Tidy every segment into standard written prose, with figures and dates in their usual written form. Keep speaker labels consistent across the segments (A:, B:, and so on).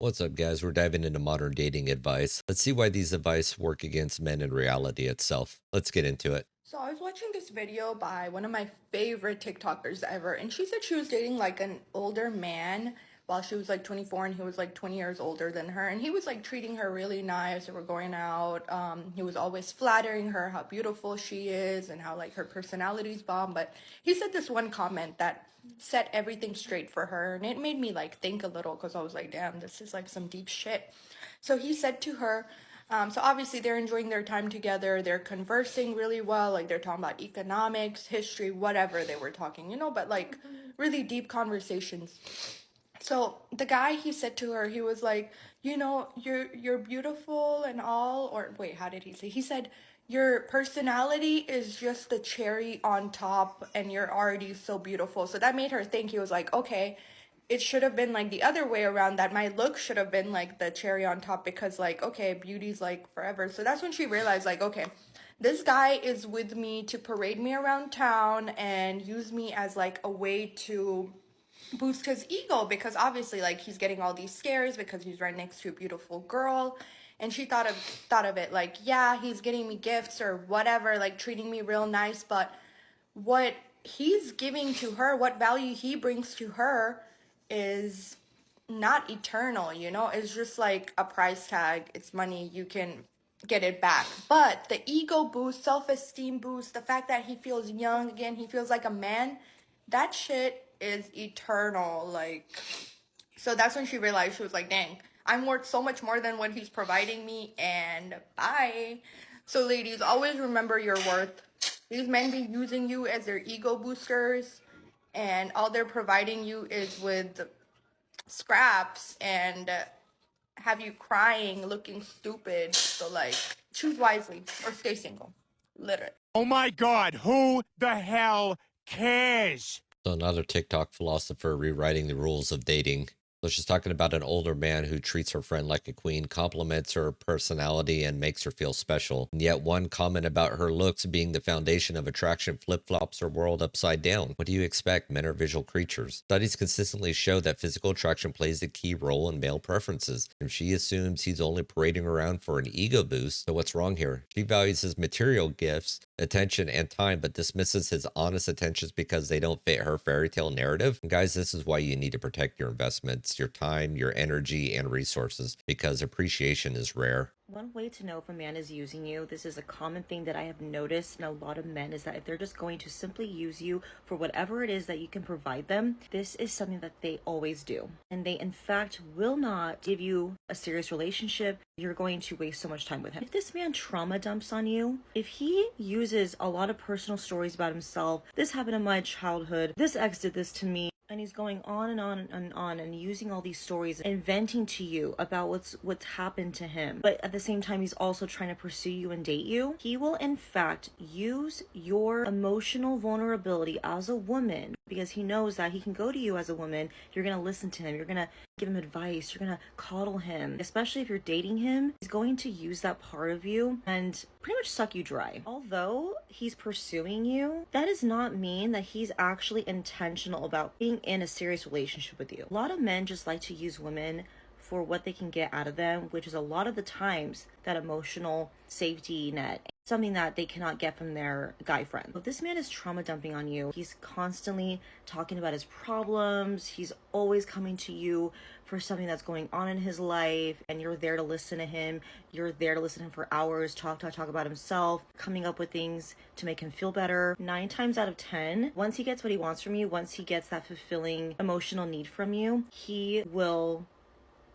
A: What's up, guys? We're diving into modern dating advice. Let's see why these advice work against men in reality itself. Let's get into it.
B: So I was watching this video by one of my favorite TikTokers ever, and she said she was dating like an older man while she was like 24 and he was like 20 years older than her, and he was like treating her really nice. They were going out. He was always flattering her how beautiful she is and how like her personality's bomb. But he said this one comment that set everything straight for her, and it made me like think a little because I was like, damn, this is like some deep shit. So he said to her, so obviously they're enjoying their time together. They're conversing really well. Like they're talking about economics, history, whatever they were talking, but like really deep conversations. So the guy, he said to her, he was like, you're beautiful and all, or wait, how did he say? He said, your personality is just the cherry on top and you're already so beautiful. So that made her think. He was like, okay, it should have been like the other way around, that my look should have been like the cherry on top, because like, okay, beauty's like forever. So that's when she realized like, okay, this guy is with me to parade me around town and use me as like a way to boost his ego, because obviously like he's getting all these scares because he's right next to a beautiful girl. And she thought of it like, yeah, he's getting me gifts or whatever, like treating me real nice, but what he's giving to her, what value he brings to her, is not eternal, it's just like a price tag. It's money, you can get it back. But the ego boost, self-esteem boost, the fact that he feels young again, he feels like a man, that shit is eternal. Like, so that's when she realized. She was like, dang, I'm worth so much more than what he's providing me, and bye. So ladies, always remember your worth. These men be using you as their ego boosters, and all they're providing you is with scraps and have you crying, looking stupid. So like, choose wisely or stay single. Literally.
C: Oh my God, who the hell cares?
A: So, another TikTok philosopher rewriting the rules of dating. So, she's talking about an older man who treats her friend like a queen, compliments her personality, and makes her feel special. And yet, one comment about her looks being the foundation of attraction flip flops her world upside down. What do you expect? Men are visual creatures. Studies consistently show that physical attraction plays a key role in male preferences. If she assumes he's only parading around for an ego boost, so what's wrong here? She values his material gifts, attention, and time, but dismisses his honest attentions because they don't fit her fairy tale narrative. And guys, this is why you need to protect your investments, your time, your energy, and resources, because appreciation is rare.
D: One way to know if a man is using you, this is a common thing that I have noticed in a lot of men, is that if they're just going to simply use you for whatever it is that you can provide them, this is something that they always do. And they, in fact, will not give you a serious relationship. You're going to waste so much time with him. If this man trauma dumps on you, if he uses a lot of personal stories about himself, this happened in my childhood, this ex did this to me, and he's going on and on and on and using all these stories and venting to you about what's happened to him, but at the same time he's also trying to pursue you and date you, he will in fact use your emotional vulnerability as a woman, because he knows that he can go to you as a woman. You're gonna listen to him, you're gonna give him advice, you're gonna coddle him. Especially if you're dating him, he's going to use that part of you and pretty much suck you dry. Although he's pursuing you, that does not mean that he's actually intentional about being in a serious relationship with you. A lot of men just like to use women for what they can get out of them, which is a lot of the times that emotional safety net, something that they cannot get from their guy friend. If this man is trauma dumping on you, he's constantly talking about his problems, he's always coming to you for something that's going on in his life, and you're there to listen to him, you're there to listen to him for hours, talk about himself, coming up with things to make him feel better. 9 times out of 10, once he gets what he wants from you, once he gets that fulfilling emotional need from you, he will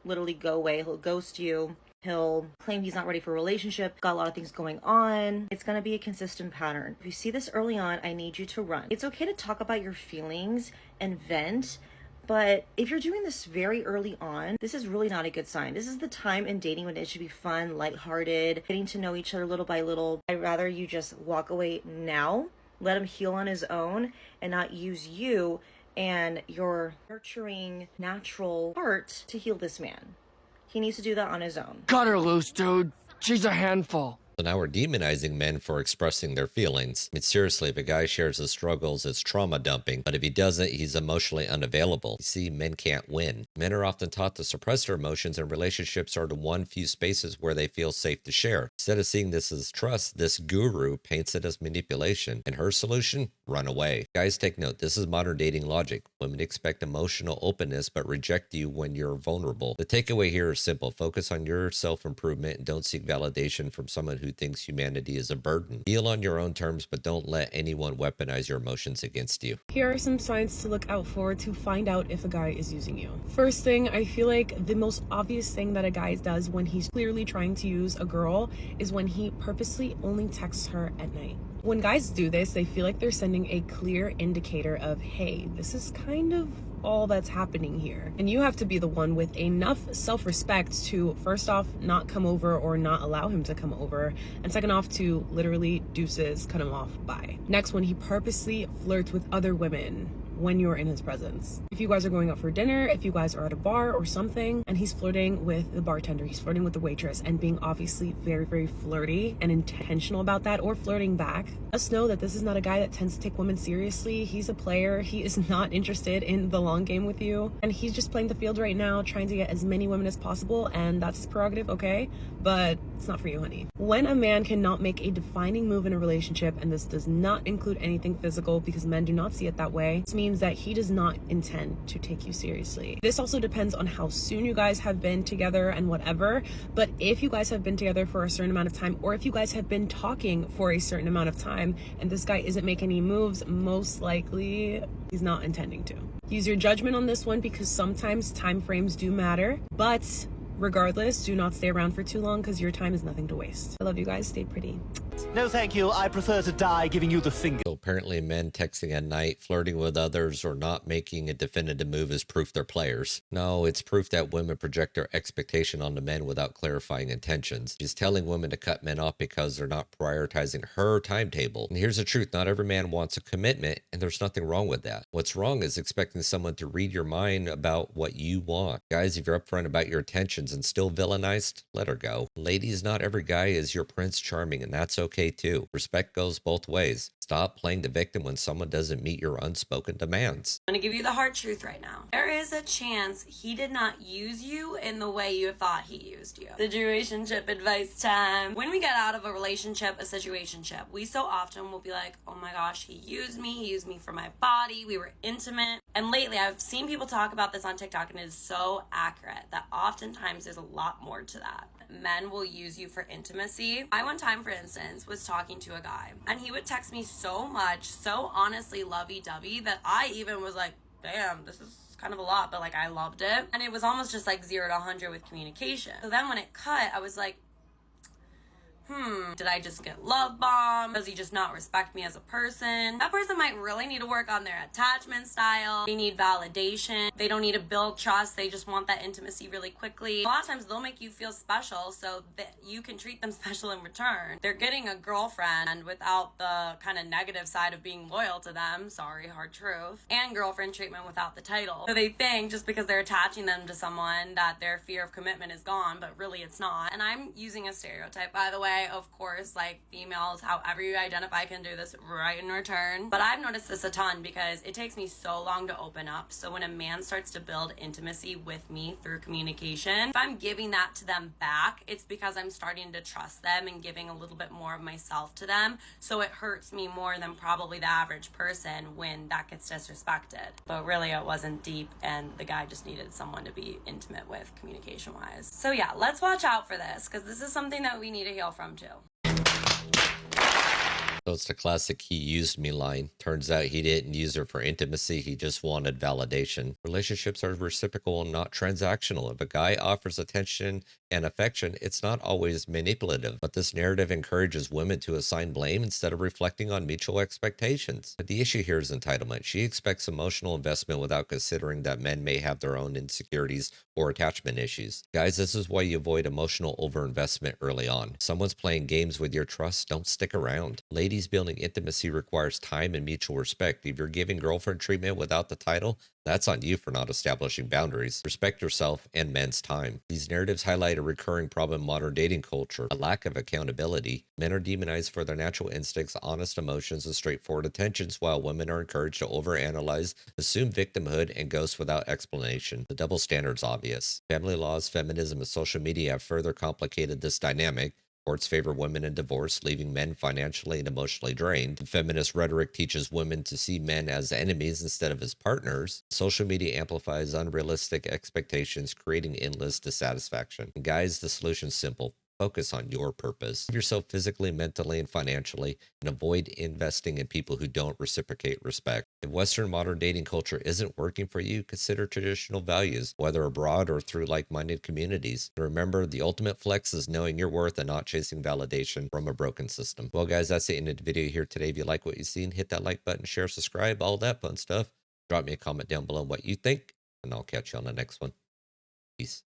D: literally go away. He'll ghost you. He'll claim he's not ready for a relationship, got a lot of things going on. It's going to be a consistent pattern. If you see this early on, I need you to run. It's okay to talk about your feelings and vent, but if you're doing this very early on, this is really not a good sign. This is the time in dating when it should be fun, lighthearted, getting to know each other little by little. I'd rather you just walk away now, let him heal on his own, and not use you and your nurturing natural heart to heal this man. He needs to do that on his own.
E: Cut her loose, dude. She's a handful.
A: So now we're demonizing men for expressing their feelings. I mean, seriously, if a guy shares his struggles, it's trauma dumping. But if he doesn't, he's emotionally unavailable. You see, men can't win. Men are often taught to suppress their emotions, and relationships are the one few spaces where they feel safe to share. Instead of seeing this as trust, this guru paints it as manipulation. And her solution? Run away. Guys, take note. This is modern dating logic. Women expect emotional openness, but reject you when you're vulnerable. The takeaway here is simple. Focus on your self-improvement and don't seek validation from someone who thinks humanity is a burden. Heal on your own terms, but don't let anyone weaponize your emotions against you.
E: Here are some signs to look out for to find out if a guy is using you. First thing, I feel like the most obvious thing that a guy does when he's clearly trying to use a girl is when he purposely only texts her at night. When guys do this, they feel like they're sending a clear indicator of, hey, this is kind of all that's happening here. And you have to be the one with enough self-respect to, first off, not come over or not allow him to come over. And second off, to literally deuces, cut him off, bye. Next, when he purposely flirts with other women when you're in his presence. If you guys are going out for dinner, if you guys are at a bar or something, and he's flirting with the bartender, he's flirting with the waitress, and being obviously very, very flirty and intentional about that, or flirting back, just know that this is not a guy that tends to take women seriously. He's a player. He is not interested in the long game with you, and he's just playing the field right now, trying to get as many women as possible, and that's his prerogative, okay? But it's not for you, honey. When a man cannot make a defining move in a relationship, and this does not include anything physical because men do not see it that way, this means that he does not intend to take you seriously. This also depends on how soon you guys have been together and whatever, but if you guys have been together for a certain amount of time, or if you guys have been talking for a certain amount of time and this guy isn't making any moves, most likely he's not intending to. Use your judgment on this one because sometimes time frames do matter, but regardless, do not stay around for too long because your time is nothing to waste. I love you guys. Stay pretty.
F: No, thank you. I prefer to die giving you the finger.
A: So apparently men texting at night, flirting with others, or not making a definitive move is proof they're players. No, it's proof that women project their expectation onto men without clarifying intentions. She's telling women to cut men off because they're not prioritizing her timetable. And here's the truth. Not every man wants a commitment, and there's nothing wrong with that. What's wrong is expecting someone to read your mind about what you want. Guys, if you're upfront about your intentions and still villainized, let her go. Ladies, not every guy is your Prince Charming, and that's okay too. Respect goes both ways. Stop playing the victim when someone doesn't meet your unspoken demands.
G: I'm gonna give you the hard truth right now. There is a chance he did not use you in the way you thought he used you. Situationship advice time. When we get out of a relationship, a situationship, we so often will be like, oh my gosh, he used me for my body, we were intimate. And lately I've seen people talk about this on TikTok, and it is so accurate that oftentimes there's a lot more to that. Men will use you for intimacy. I one time, for instance, was talking to a guy, and he would text me so much, so honestly lovey-dovey, that I even was like, damn, this is kind of a lot, but like I loved it. And it was almost just like 0 to 100 with communication. So then when it cut, I was like, did I just get love bombed? Does he just not respect me as a person? That person might really need to work on their attachment style. They need validation. They don't need to build trust. They just want that intimacy really quickly. A lot of times they'll make you feel special so that you can treat them special in return. They're getting a girlfriend without the kind of negative side of being loyal to them. Sorry, hard truth. And girlfriend treatment without the title. So they think just because they're attaching them to someone that their fear of commitment is gone, but really it's not. And I'm using a stereotype, by the way. Of course, like females, however you identify, can do this right in return. But I've noticed this a ton because it takes me so long to open up. So when a man starts to build intimacy with me through communication, if I'm giving that to them back, it's because I'm starting to trust them and giving a little bit more of myself to them. So it hurts me more than probably the average person when that gets disrespected. But really it wasn't deep, and the guy just needed someone to be intimate with communication wise. So yeah, let's watch out for this because this is something that we need to heal from too.
A: So it's the classic "he used me" line. Turns out he didn't use her for intimacy, he just wanted validation. Relationships are reciprocal and not transactional. If a guy offers attention and affection, it's not always manipulative. But this narrative encourages women to assign blame instead of reflecting on mutual expectations. But the issue here is entitlement. She expects emotional investment without considering that men may have their own insecurities or attachment issues. Guys, this is why you avoid emotional overinvestment early on. If someone's playing games with your trust, don't stick around. Ladies, Ladies, building intimacy requires time and mutual respect. If you're giving girlfriend treatment without the title, that's on you for not establishing boundaries. Respect yourself and men's time. These narratives highlight a recurring problem in modern dating culture, a lack of accountability. Men are demonized for their natural instincts, honest emotions, and straightforward attentions, while women are encouraged to overanalyze, assume victimhood, and ghost without explanation. The double standard's obvious. Family laws, feminism, and social media have further complicated this dynamic. Courts favor women in divorce, leaving men financially and emotionally drained. The feminist rhetoric teaches women to see men as enemies instead of as partners. Social media amplifies unrealistic expectations, creating endless dissatisfaction. And guys, the solution's simple. Focus on your purpose. Give yourself physically, mentally, and financially, and avoid investing in people who don't reciprocate respect. If Western modern dating culture isn't working for you, consider traditional values, whether abroad or through like-minded communities. And remember, the ultimate flex is knowing your worth and not chasing validation from a broken system. Well, guys, that's the end of the video here today. If you like what you've seen, hit that like button, share, subscribe, all that fun stuff. Drop me a comment down below what you think, and I'll catch you on the next one. Peace.